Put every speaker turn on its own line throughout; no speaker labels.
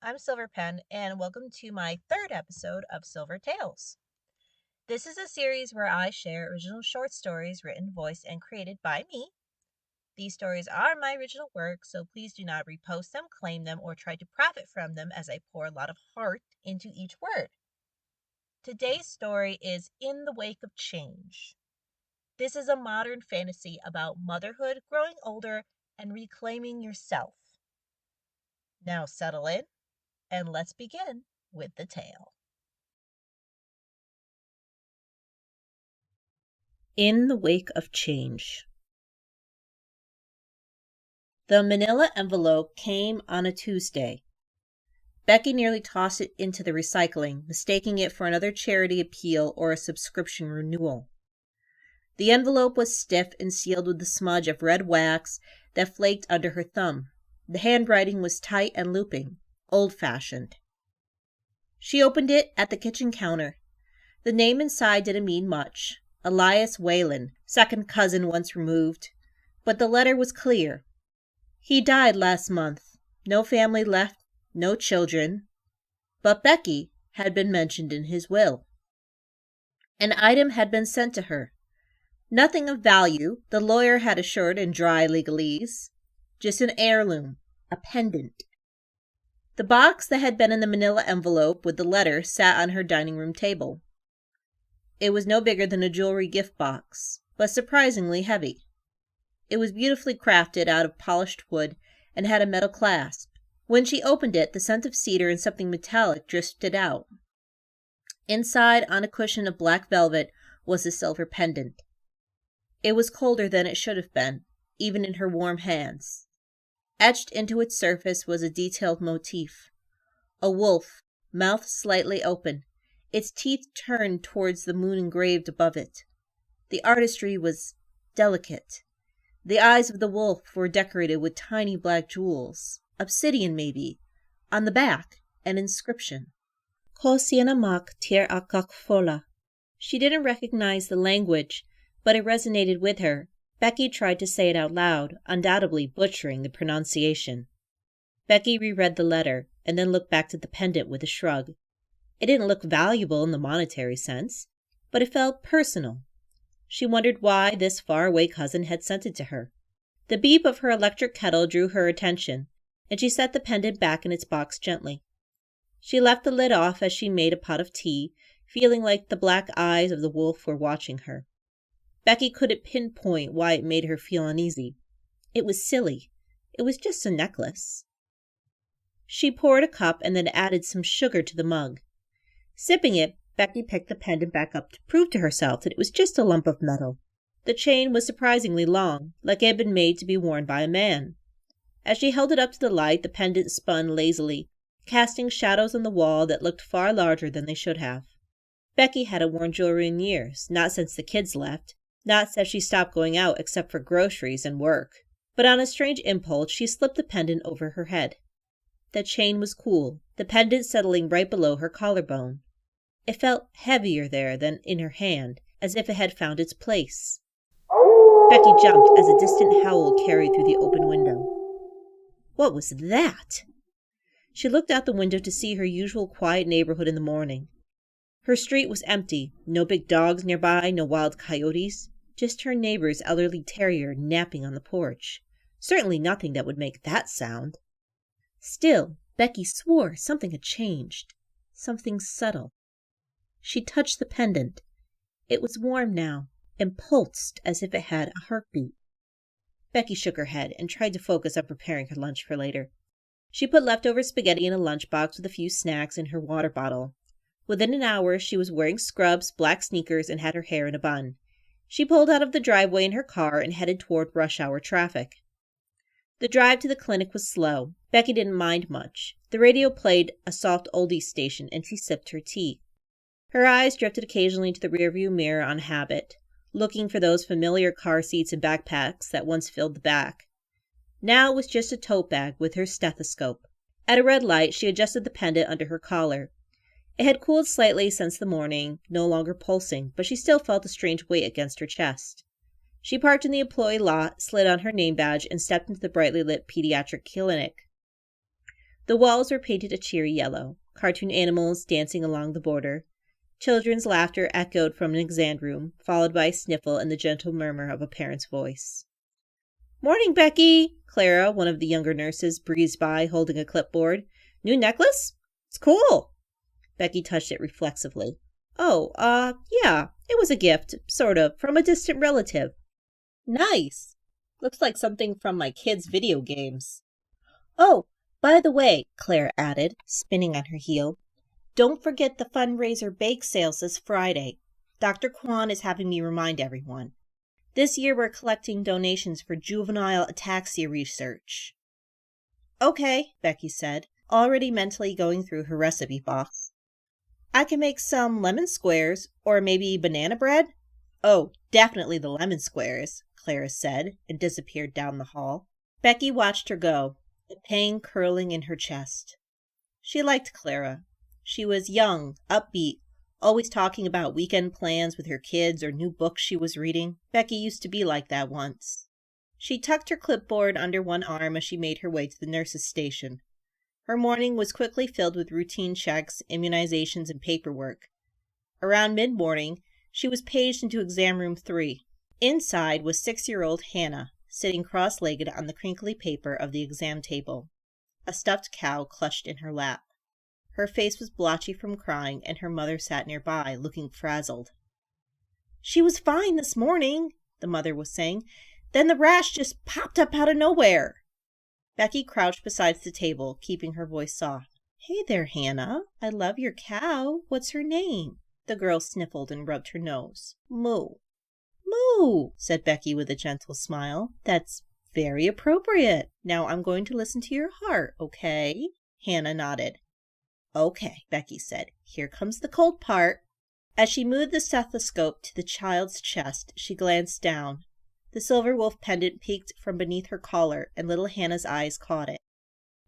I'm Silver Pen, and welcome to my third episode of Silver Tales. This is a series where I share original short stories written, voiced, and created by me. These stories are my original work, so please do not repost them, claim them, or try to profit from them as I pour a lot of heart into each word. Today's story is In the Wake of Change. This is a modern fantasy about motherhood, growing older, and reclaiming yourself. Now settle in, and let's begin with the tale. In the Wake of Change. The manila envelope came on a Tuesday. Becky nearly tossed it into the recycling, mistaking it for another charity appeal or a subscription renewal. The envelope was stiff and sealed with the smudge of red wax that flaked under her thumb. The handwriting was tight and looping, old-fashioned. She opened it at the kitchen counter. The name inside didn't mean much. Elias Whelan, second cousin once removed. But the letter was clear. He died last month. No family left, no children. But Becky had been mentioned in his will. An item had been sent to her. Nothing of value, the lawyer had assured in dry legalese. Just an heirloom, a pendant. The box that had been in the manila envelope with the letter sat on her dining room table. It was no bigger than a jewelry gift box, but surprisingly heavy. It was beautifully crafted out of polished wood and had a metal clasp. When she opened it, the scent of cedar and something metallic drifted out. Inside, on a cushion of black velvet, was a silver pendant. It was colder than it should have been, even in her warm hands. Etched into its surface was a detailed motif. A wolf, mouth slightly open, its teeth turned towards the moon engraved above it. The artistry was delicate. The eyes of the wolf were decorated with tiny black jewels, obsidian maybe. On the back, an inscription. Ko sianamak tier akak fola. She didn't recognize the language, but it resonated with her. Becky tried to say it out loud, undoubtedly butchering the pronunciation. Becky reread the letter, and then looked back to the pendant with a shrug. It didn't look valuable in the monetary sense, but it felt personal. She wondered why this faraway cousin had sent it to her. The beep of her electric kettle drew her attention, and she set the pendant back in its box gently. She left the lid off as she made a pot of tea, feeling like the black eyes of the wolf were watching her. Becky couldn't pinpoint why it made her feel uneasy. It was silly. It was just a necklace. She poured a cup and then added some sugar to the mug. Sipping it, Becky picked the pendant back up to prove to herself that it was just a lump of metal. The chain was surprisingly long, like it had been made to be worn by a man. As she held it up to the light, the pendant spun lazily, casting shadows on the wall that looked far larger than they should have. Becky hadn't worn jewelry in years, not since the kids left, not since she stopped going out except for groceries and work. But on a strange impulse, she slipped the pendant over her head. The chain was cool, the pendant settling right below her collarbone. It felt heavier there than in her hand, as if it had found its place. Becky jumped as a distant howl carried through the open window. What was that? She looked out the window to see her usual quiet neighborhood in the morning. Her street was empty, no big dogs nearby, no wild coyotes, just her neighbor's elderly terrier napping on the porch. Certainly nothing that would make that sound. Still, Becky swore something had changed, something subtle. She touched the pendant. It was warm now, and pulsed as if it had a heartbeat. Becky shook her head and tried to focus on preparing her lunch for later. She put leftover spaghetti in a lunchbox with a few snacks in her water bottle. Within an hour, she was wearing scrubs, black sneakers, and had her hair in a bun. She pulled out of the driveway in her car and headed toward rush hour traffic. The drive to the clinic was slow. Becky didn't mind much. The radio played a soft oldies station, and she sipped her tea. Her eyes drifted occasionally to the rearview mirror on habit, looking for those familiar car seats and backpacks that once filled the back. Now it was just a tote bag with her stethoscope. At a red light, she adjusted the pendant under her collar. It had cooled slightly since the morning, no longer pulsing, but she still felt a strange weight against her chest. She parked in the employee lot, slid on her name badge, and stepped into the brightly lit pediatric clinic. The walls were painted a cheery yellow, cartoon animals dancing along the border. Children's laughter echoed from an exam room, followed by a sniffle and the gentle murmur of a parent's voice. "Morning, Becky!" Clara, one of the younger nurses, breezed by holding a clipboard. "New necklace? It's cool!" Becky touched it reflexively. "Oh, yeah, it was a gift, sort of, from a distant relative." "Nice! Looks like something from my kids' video games." "Oh, by the way," Claire added, spinning on her heel, "don't forget the fundraiser bake sales this Friday. Dr. Kwan is having me remind everyone. This year we're collecting donations for juvenile ataxia research." "Okay," Becky said, already mentally going through her recipe box. "I can make some lemon squares, or maybe banana bread?" "Oh, definitely the lemon squares," Clara said, and disappeared down the hall. Becky watched her go, a pang curling in her chest. She liked Clara. She was young, upbeat, always talking about weekend plans with her kids or new books she was reading. Becky used to be like that once. She tucked her clipboard under one arm as she made her way to the nurse's station. Her morning was quickly filled with routine checks, immunizations, and paperwork. Around mid-morning, she was paged into exam room 3. Inside was 6-year-old Hannah, sitting cross-legged on the crinkly paper of the exam table, a stuffed cow clutched in her lap. Her face was blotchy from crying, and her mother sat nearby, looking frazzled. "She was fine this morning," the mother was saying. "Then the rash just popped up out of nowhere." Becky crouched beside the table, keeping her voice soft. "Hey there, Hannah. I love your cow. What's her name?" The girl sniffled and rubbed her nose. "Moo." "Moo," said Becky with a gentle smile. "That's very appropriate. Now I'm going to listen to your heart, okay?" Hannah nodded. "Okay," Becky said. "Here comes the cold part." As she moved the stethoscope to the child's chest, she glanced down. The silver wolf pendant peeked from beneath her collar, and little Hannah's eyes caught it.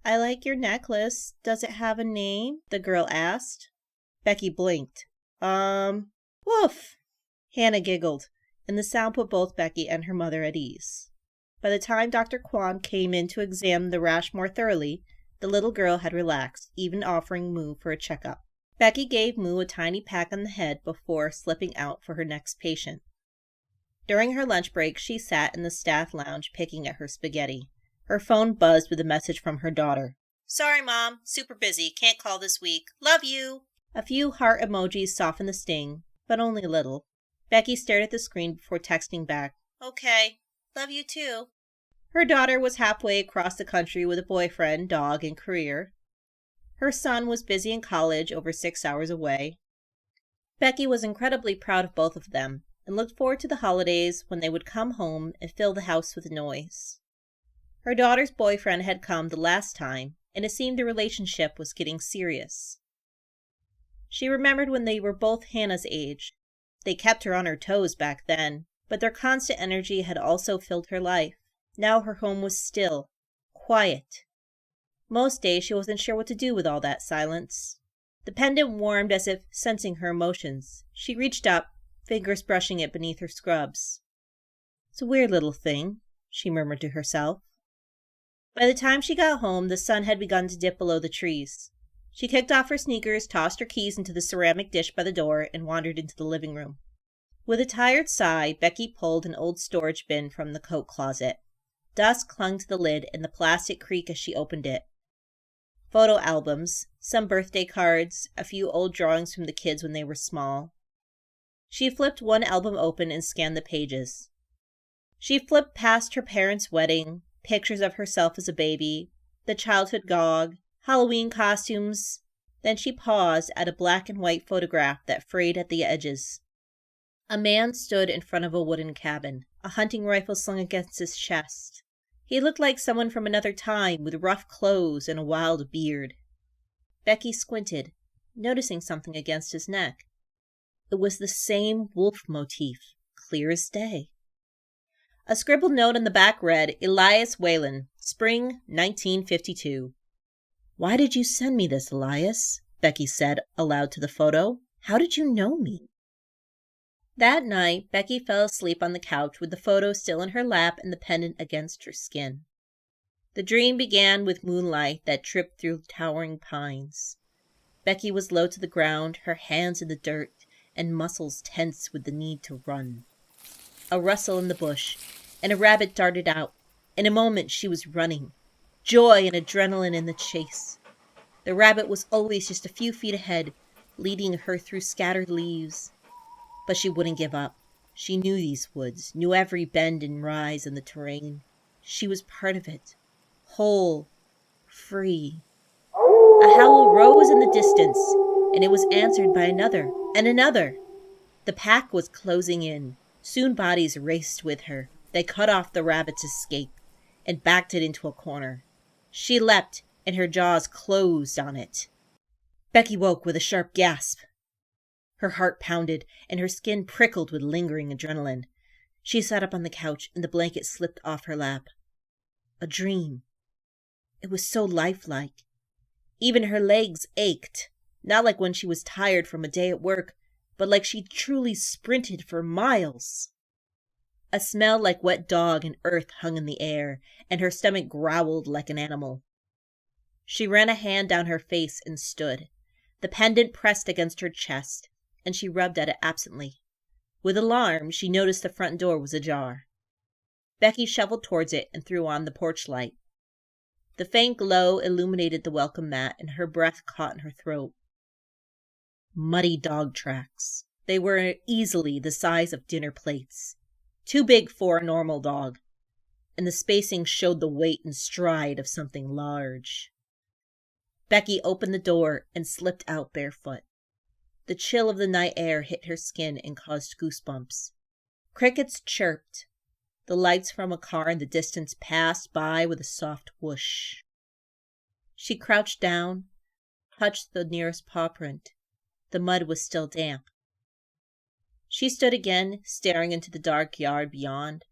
"I like your necklace. Does it have a name?" the girl asked. Becky blinked. Woof." Hannah giggled, and the sound put both Becky and her mother at ease. By the time Dr. Kwan came in to examine the rash more thoroughly, the little girl had relaxed, even offering Moo for a checkup. Becky gave Moo a tiny pack on the head before slipping out for her next patient. During her lunch break, she sat in the staff lounge picking at her spaghetti. Her phone buzzed with a message from her daughter. "Sorry, Mom. Super busy. Can't call this week. Love you." A few heart emojis softened the sting, but only a little. Becky stared at the screen before texting back, "Okay. Love you too." Her daughter was halfway across the country with a boyfriend, dog, and career. Her son was busy in college over 6 hours away. Becky was incredibly proud of both of them and looked forward to the holidays when they would come home and fill the house with noise. Her daughter's boyfriend had come the last time, and it seemed the relationship was getting serious. She remembered when they were both Hannah's age. They kept her on her toes back then, but their constant energy had also filled her life. Now her home was still, quiet. Most days she wasn't sure what to do with all that silence. The pendant warmed as if sensing her emotions. She reached up, fingers brushing it beneath her scrubs. "It's a weird little thing," she murmured to herself. By the time she got home, the sun had begun to dip below the trees. She kicked off her sneakers, tossed her keys into the ceramic dish by the door, and wandered into the living room. With a tired sigh, Becky pulled an old storage bin from the coat closet. Dust clung to the lid, and the plastic creaked as she opened it. Photo albums, some birthday cards, a few old drawings from the kids when they were small. She flipped one album open and scanned the pages. She flipped past her parents' wedding, pictures of herself as a baby, the childhood dog, Halloween costumes. Then she paused at a black and white photograph that frayed at the edges. A man stood in front of a wooden cabin, a hunting rifle slung against his chest. He looked like someone from another time, with rough clothes and a wild beard. Becky squinted, noticing something against his neck. It was the same wolf motif, clear as day. A scribbled note on the back read, "Elias Whelan, Spring 1952. "Why did you send me this, Elias?" Becky said aloud to the photo. "How did you know me?" That night, Becky fell asleep on the couch with the photo still in her lap and the pendant against her skin. The dream began with moonlight that tripped through towering pines. Becky was low to the ground, her hands in the dirt, and muscles tense with the need to run. A rustle in the bush, and a rabbit darted out. In a moment she was running. Joy and adrenaline in the chase. The rabbit was always just a few feet ahead, leading her through scattered leaves. But she wouldn't give up. She knew these woods, knew every bend and rise in the terrain. She was part of it. Whole. Free. A howl rose in the distance, and it was answered by another, and another. The pack was closing in. Soon bodies raced with her. They cut off the rabbit's escape and backed it into a corner. She leapt, and her jaws closed on it. Becky woke with a sharp gasp. Her heart pounded, and her skin prickled with lingering adrenaline. She sat up on the couch, and the blanket slipped off her lap. A dream. It was so lifelike. Even her legs ached, not like when she was tired from a day at work, but like she truly sprinted for miles. A smell like wet dog and earth hung in the air, and her stomach growled like an animal. She ran a hand down her face and stood. The pendant pressed against her chest, and she rubbed at it absently. With alarm, she noticed the front door was ajar. Becky shuffled towards it and threw on the porch light. The faint glow illuminated the welcome mat, and her breath caught in her throat. Muddy dog tracks. They were easily the size of dinner plates. Too big for a normal dog, and the spacing showed the weight and stride of something large. Becky opened the door and slipped out barefoot. The chill of the night air hit her skin and caused goosebumps. Crickets chirped. The lights from a car in the distance passed by with a soft whoosh. She crouched down, touched the nearest paw print. The mud was still damp. She stood again, staring into the dark yard beyond.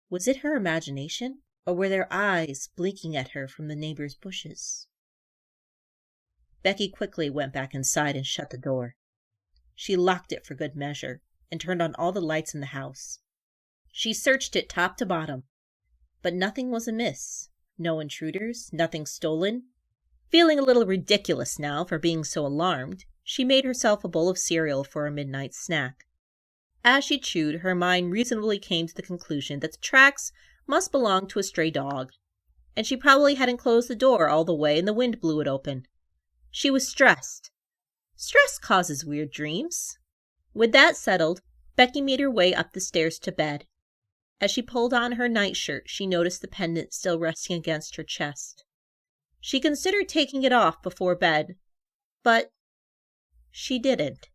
Was it her imagination, or were there eyes blinking at her from the neighbor's bushes? Becky quickly went back inside and shut the door. She locked it for good measure and turned on all the lights in the house. She searched it top to bottom, but nothing was amiss. No intruders, nothing stolen. Feeling a little ridiculous now for being so alarmed, she made herself a bowl of cereal for a midnight snack. As she chewed, her mind reasonably came to the conclusion that the tracks must belong to a stray dog, and she probably hadn't closed the door all the way and the wind blew it open. She was stressed. Stress causes weird dreams. With that settled, Becky made her way up the stairs to bed. As she pulled on her nightshirt, she noticed the pendant still resting against her chest. She considered taking it off before bed, but she didn't.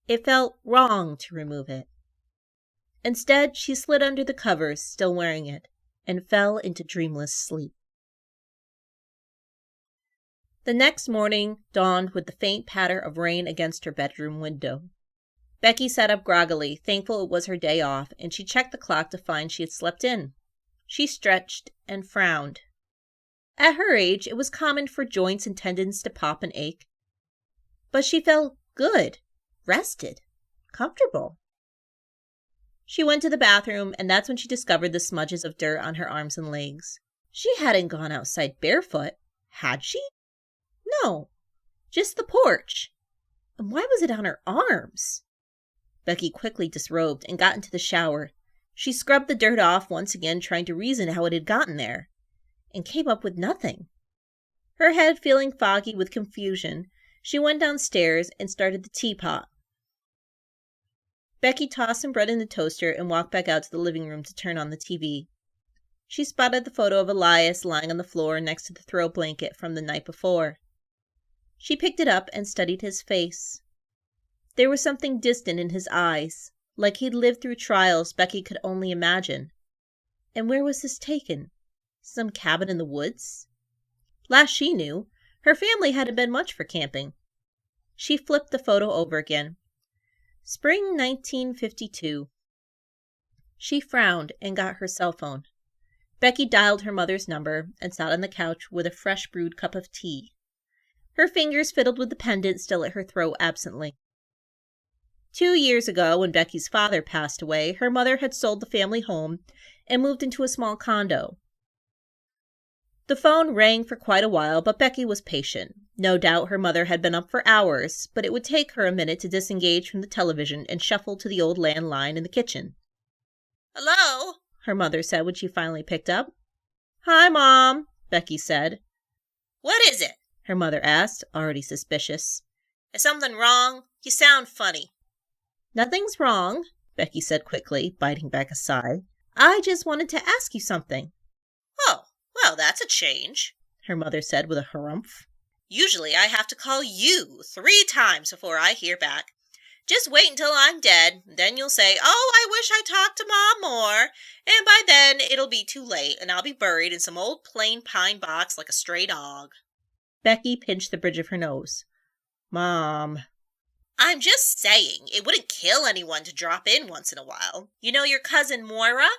It felt wrong to remove it. Instead, she slid under the covers, still wearing it, and fell into dreamless sleep. The next morning dawned with the faint patter of rain against her bedroom window. Becky sat up groggily, thankful it was her day off, and she checked the clock to find she had slept in. She stretched and frowned. At her age, it was common for joints and tendons to pop and ache. But she felt good, rested, comfortable. She went to the bathroom, and that's when she discovered the smudges of dirt on her arms and legs. She hadn't gone outside barefoot, had she? No, just the porch. And why was it on her arms? Becky quickly disrobed and got into the shower. She scrubbed the dirt off once again, trying to reason how it had gotten there, and came up with nothing. Her head feeling foggy with confusion, she went downstairs and started the teapot. Becky tossed some bread in the toaster and walked back out to the living room to turn on the TV. She spotted the photo of Elias lying on the floor next to the throw blanket from the night before. She picked it up and studied his face. There was something distant in his eyes, like he'd lived through trials Becky could only imagine. And where was this taken? Some cabin in the woods? Last she knew, her family hadn't been much for camping. She flipped the photo over again. Spring 1952. She frowned and got her cell phone. Becky dialed her mother's number and sat on the couch with a fresh brewed cup of tea. Her fingers fiddled with the pendant still at her throat absently. 2 years ago, when Becky's father passed away, her mother had sold the family home and moved into a small condo. The phone rang for quite a while, but Becky was patient. No doubt her mother had been up for hours, but it would take her a minute to disengage from the television and shuffle to the old landline in the kitchen.
"Hello?"
her mother said when she finally picked up. "Hi, Mom," Becky said.
"What is it?"
her mother asked, already suspicious.
"Is something wrong? You sound funny."
"Nothing's wrong," Becky said quickly, biting back a sigh. "I just wanted to ask you something."
"Oh, well, that's a change,"
her mother said with a harumph.
"Usually I have to call you 3 times before I hear back. Just wait until I'm dead, then you'll say, 'Oh, I wish I talked to Mom more,' and by then it'll be too late, and I'll be buried in some old plain pine box like a stray dog."
Becky pinched the bridge of her nose. "Mom."
"I'm just saying, it wouldn't kill anyone to drop in once in a while. You know your cousin Moira?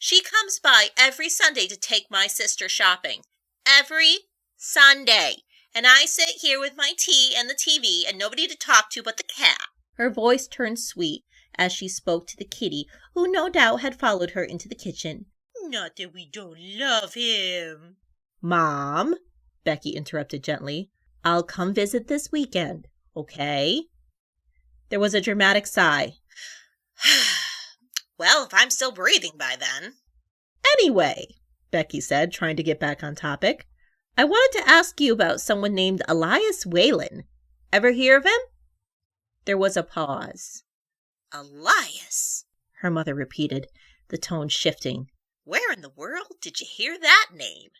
She comes by every Sunday to take my sister shopping. Every Sunday. And I sit here with my tea and the TV and nobody to talk to but the cat."
Her voice turned sweet as she spoke to the kitty, who no doubt had followed her into the kitchen.
"Not that we don't love him."
"Mom," Becky interrupted gently, "I'll come visit this weekend, okay?" There was a dramatic sigh.
"Well, if I'm still breathing by then."
"Anyway," Becky said, trying to get back on topic, "I wanted to ask you about someone named Elias Whelan. Ever hear of him?" There was a pause.
"Elias,"
her mother repeated, the tone shifting.
"Where in the world did you hear that name?"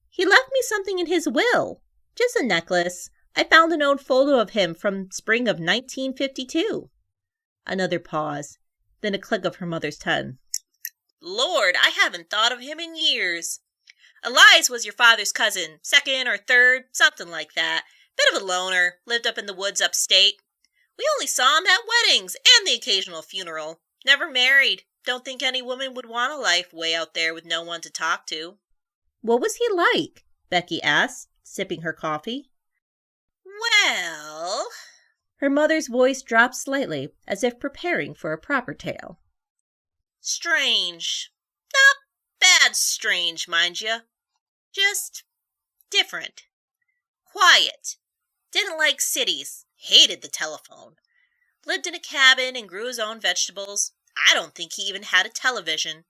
"He left me something in his will. Just a necklace. I found an old photo of him from spring of 1952. Another pause, then a click of her mother's tongue.
"Lord, I haven't thought of him in years. Elias was your father's cousin, second or third, something like that. Bit of a loner, lived up in the woods upstate. We only saw him at weddings and the occasional funeral. Never married. Don't think any woman would want a life way out there with no one to talk to."
"What was he like?" Becky asked, sipping her coffee.
"Well,"
her mother's voice dropped slightly, as if preparing for a proper tale.
"Strange. Not bad strange, mind you. Just different. Quiet. Didn't like cities. Hated the telephone. Lived in a cabin and grew his own vegetables. I don't think he even had a television.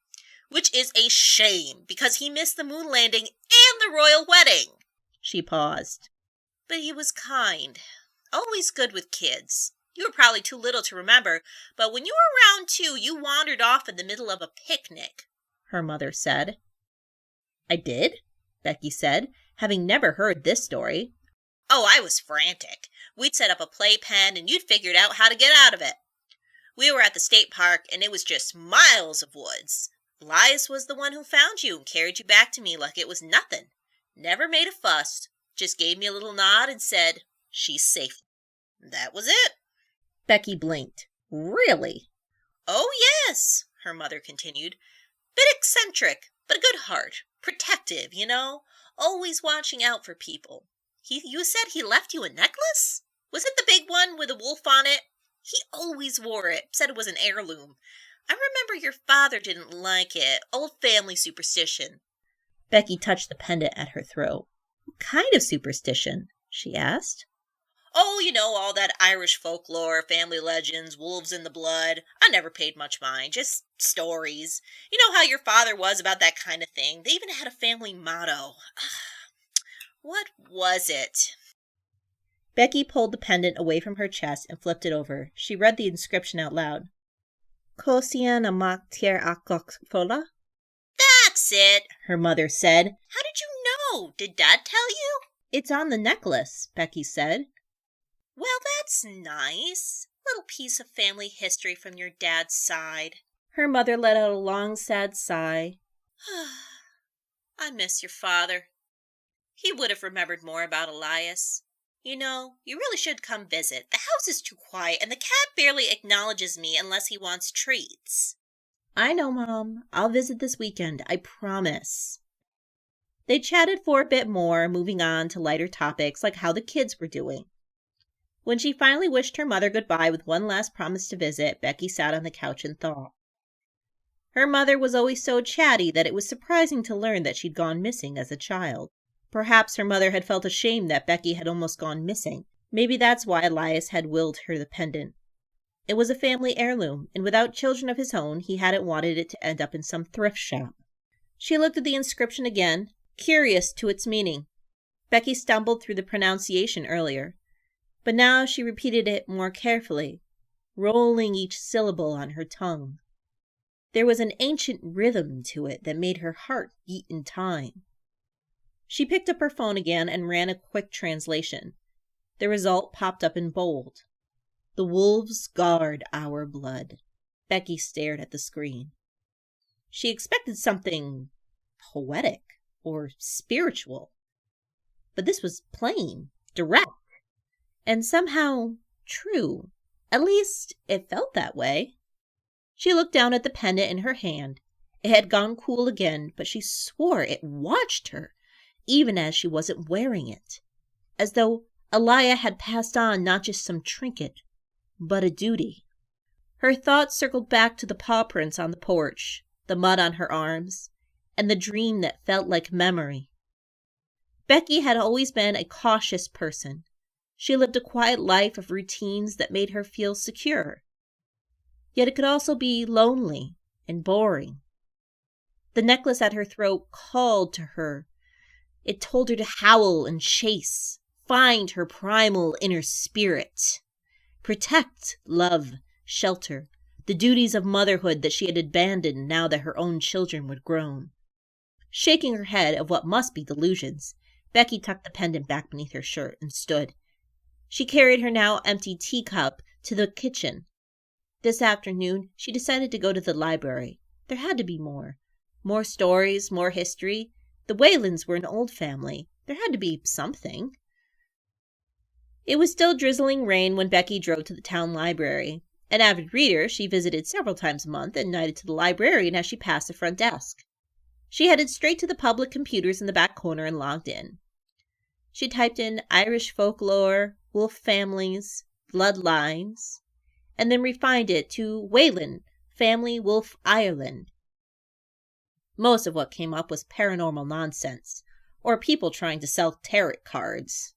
Which is a shame, because he missed the moon landing and the royal wedding."
She paused.
"But he was kind. Always good with kids. You were probably too little to remember, but when you were around 2, you wandered off in the middle of a picnic,"
her mother said. "I did?" Becky said, having never heard this story.
"Oh, I was frantic. We'd set up a playpen and you'd figured out how to get out of it. We were at the state park and it was just miles of woods. Elias was the one who found you and carried you back to me like it was nothing. Never made a fuss. Just gave me a little nod and said, 'She's safe.' That was it."
Becky blinked. "Really?"
"Oh, yes," her mother continued. "Bit eccentric, but a good heart. Protective, you know. Always watching out for people. You said he left you a necklace? Was it the big one with a wolf on it? He always wore it. Said it was an heirloom. I remember your father didn't like it. Old family superstition."
Becky touched the pendant at her throat. "What kind of superstition?" she asked.
"Oh, you know, all that Irish folklore, family legends, wolves in the blood. I never paid much mind. Just stories. You know how your father was about that kind of thing. They even had a family motto. What was it?"
Becky pulled the pendant away from her chest and flipped it over. She read the inscription out loud. "Kosian amak tier akok fola?"
"That's it,"
her mother said.
"How did you know? Did Dad tell you?"
"It's on the necklace," Becky said.
"Well, that's nice. Little piece of family history from your dad's side."
Her mother let out a long, sad sigh.
"I miss your father. He would have remembered more about Elias. You know, you really should come visit. The house is too quiet, and the cat barely acknowledges me unless he wants treats."
"I know, Mom. I'll visit this weekend. I promise." They chatted for a bit more, moving on to lighter topics like how the kids were doing. When she finally wished her mother goodbye with one last promise to visit, Becky sat on the couch and thought. Her mother was always so chatty that it was surprising to learn that she'd gone missing as a child. Perhaps her mother had felt ashamed that Becky had almost gone missing. Maybe that's why Elias had willed her the pendant. It was a family heirloom, and without children of his own, he hadn't wanted it to end up in some thrift shop. She looked at the inscription again, curious to its meaning. Becky stumbled through the pronunciation earlier, but now she repeated it more carefully, rolling each syllable on her tongue. There was an ancient rhythm to it that made her heart beat in time. She picked up her phone again and ran a quick translation. The result popped up in bold. The wolves guard our blood. Becky stared at the screen. She expected something poetic or spiritual. But this was plain, direct, and somehow true. At least it felt that way. She looked down at the pendant in her hand. It had gone cool again, but she swore it watched her, even as she wasn't wearing it. As though Elia had passed on not just some trinket, but a duty. Her thoughts circled back to the pawprints on the porch, the mud on her arms, and the dream that felt like memory. Becky had always been a cautious person. She lived a quiet life of routines that made her feel secure. Yet it could also be lonely and boring. The necklace at her throat called to her. It told her to howl and chase, find her primal inner spirit. Protect, love, shelter, the duties of motherhood that she had abandoned now that her own children were grown. Shaking her head of what must be delusions, Becky tucked the pendant back beneath her shirt and stood. She carried her now empty teacup to the kitchen. This afternoon, she decided to go to the library. There had to be more. More stories, more history. The Whelans were an old family. There had to be something. It was still drizzling rain when Becky drove to the town library. An avid reader, she visited several times a month and knighted to the librarian as she passed the front desk. She headed straight to the public computers in the back corner and logged in. She typed in Irish folklore, wolf families, bloodlines, and then refined it to Whelan, Family Wolf Ireland. Most of what came up was paranormal nonsense, or people trying to sell tarot cards.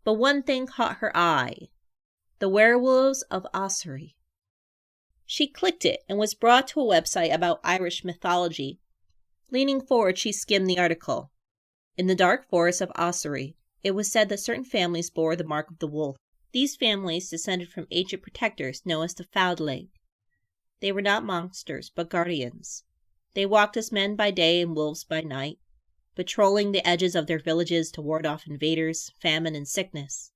But one thing caught her eye: the werewolves of Ossory. She clicked it and was brought to a website about Irish mythology. Leaning forward, she skimmed the article. In the dark forests of Ossory, it was said that certain families bore the mark of the wolf. These families descended from ancient protectors known as the Fadlaig. They were not monsters, but guardians. They walked as men by day and wolves by night, patrolling the edges of their villages to ward off invaders, famine, and sickness.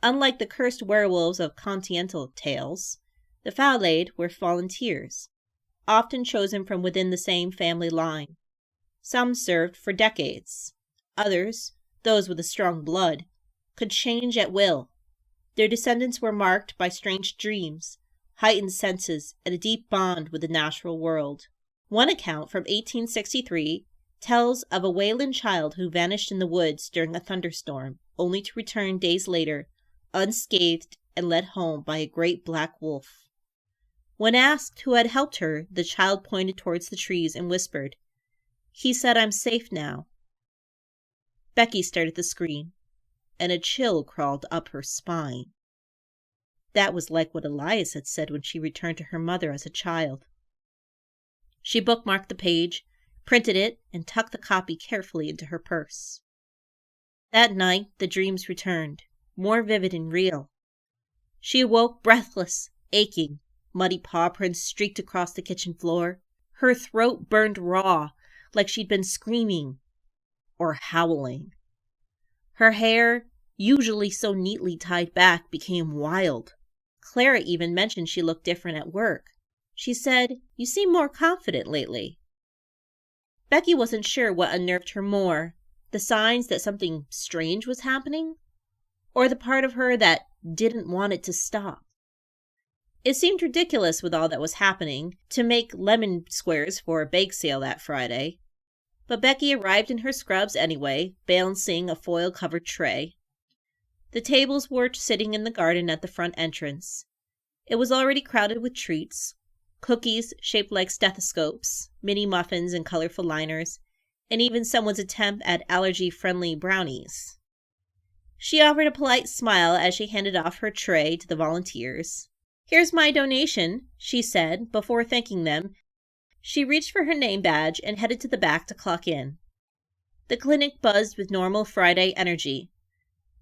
Unlike the cursed werewolves of continental tales, the Fadlaig were volunteers, often chosen from within the same family line. Some served for decades. Others, those with a strong blood, could change at will. Their descendants were marked by strange dreams, heightened senses, and a deep bond with the natural world. One account from 1863 tells of a Whelan child who vanished in the woods during a thunderstorm, only to return days later, unscathed and led home by a great black wolf. When asked who had helped her, the child pointed towards the trees and whispered, "He said I'm safe now." Becky stared at the screen, and a chill crawled up her spine. That was like what Elias had said when she returned to her mother as a child. She bookmarked the page, printed it, and tucked the copy carefully into her purse. That night, the dreams returned, more vivid and real. She awoke breathless, aching. Muddy paw prints streaked across the kitchen floor. Her throat burned raw, like she'd been screaming or howling. Her hair, usually so neatly tied back, became wild. Clara even mentioned she looked different at work. She said, "You seem more confident lately." Becky wasn't sure what unnerved her more, the signs that something strange was happening, or the part of her that didn't want it to stop. It seemed ridiculous with all that was happening to make lemon squares for a bake sale that Friday, but Becky arrived in her scrubs anyway, balancing a foil-covered tray. The tables were sitting in the garden at the front entrance. It was already crowded with treats: Cookies shaped like stethoscopes, mini muffins and colorful liners, and even someone's attempt at allergy-friendly brownies. She offered a polite smile as she handed off her tray to the volunteers. "Here's my donation," she said, before thanking them. She reached for her name badge and headed to the back to clock in. The clinic buzzed with normal Friday energy.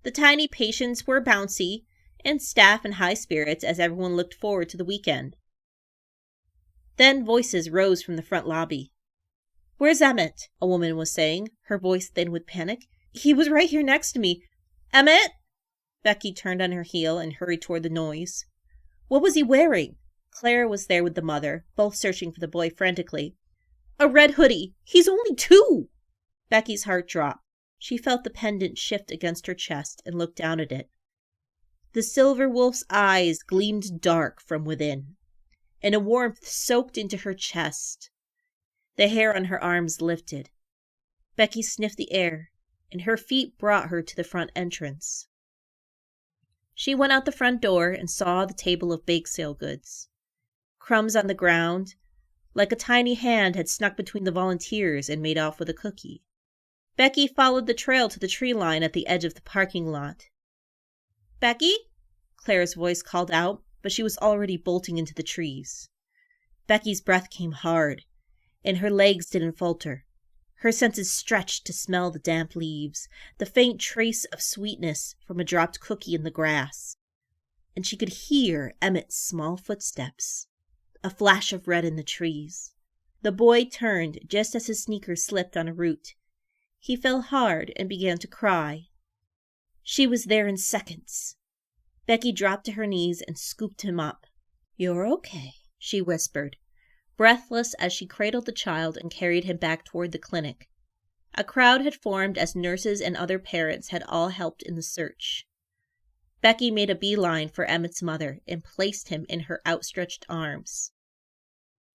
The tiny patients were bouncy, and staff in high spirits as everyone looked forward to the weekend. Then voices rose from the front lobby. "Where's Emmett?" a woman was saying, her voice thin with panic. "He was right here next to me. Emmett?" Becky turned on her heel and hurried toward the noise. "What was he wearing?" Clara was there with the mother, both searching for the boy frantically. "A red hoodie. He's only 2!" Becky's heart dropped. She felt the pendant shift against her chest and looked down at it. The silver wolf's eyes gleamed dark from within, and a warmth soaked into her chest. The hair on her arms lifted. Becky sniffed the air, and her feet brought her to the front entrance. She went out the front door and saw the table of bake sale goods. Crumbs on the ground, like a tiny hand had snuck between the volunteers and made off with a cookie. Becky followed the trail to the tree line at the edge of the parking lot. "Becky?" Claire's voice called out, but she was already bolting into the trees. Becky's breath came hard, and her legs didn't falter. Her senses stretched to smell the damp leaves, the faint trace of sweetness from a dropped cookie in the grass. And she could hear Emmett's small footsteps, a flash of red in the trees. The boy turned just as his sneakers slipped on a root. He fell hard and began to cry. She was there in seconds. Becky dropped to her knees and scooped him up. "You're okay," she whispered, breathless as she cradled the child and carried him back toward the clinic. A crowd had formed as nurses and other parents had all helped in the search. Becky made a beeline for Emmett's mother and placed him in her outstretched arms.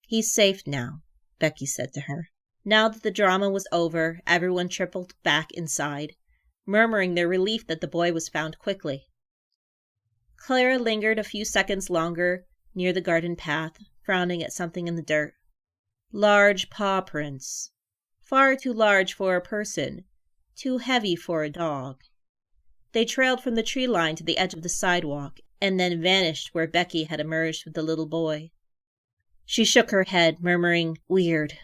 "He's safe now," Becky said to her. Now that the drama was over, everyone tripled back inside, murmuring their relief that the boy was found quickly. Clara lingered a few seconds longer near the garden path, frowning at something in the dirt. Large paw prints. Far too large for a person, too heavy for a dog. They trailed from the tree line to the edge of the sidewalk, and then vanished where Becky had emerged with the little boy. She shook her head, murmuring, "Weird."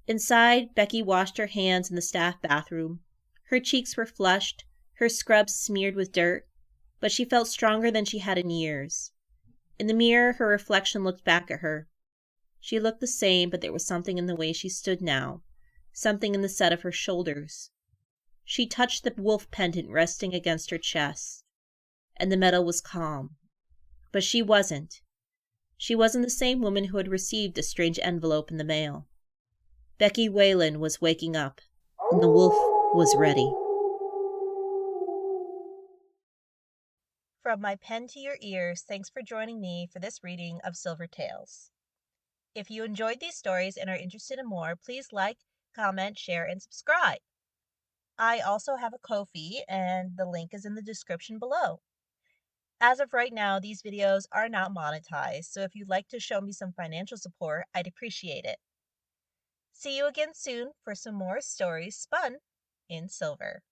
Inside, Becky washed her hands in the staff bathroom. Her cheeks were flushed, her scrubs smeared with dirt, but she felt stronger than she had in years. In the mirror, her reflection looked back at her. She looked the same, but there was something in the way she stood now, something in the set of her shoulders. She touched the wolf pendant resting against her chest, and the metal was calm. But she wasn't. She wasn't the same woman who had received a strange envelope in the mail. Becky Whelan was waking up, and the wolf was ready.
From my pen to your ears, thanks for joining me for this reading of Silver Tales. If you enjoyed these stories and are interested in more, please like, comment, share, and subscribe. I also have a Ko-fi, and the link is in the description below. As of right now, these videos are not monetized, so if you'd like to show me some financial support, I'd appreciate it. See you again soon for some more stories spun in silver.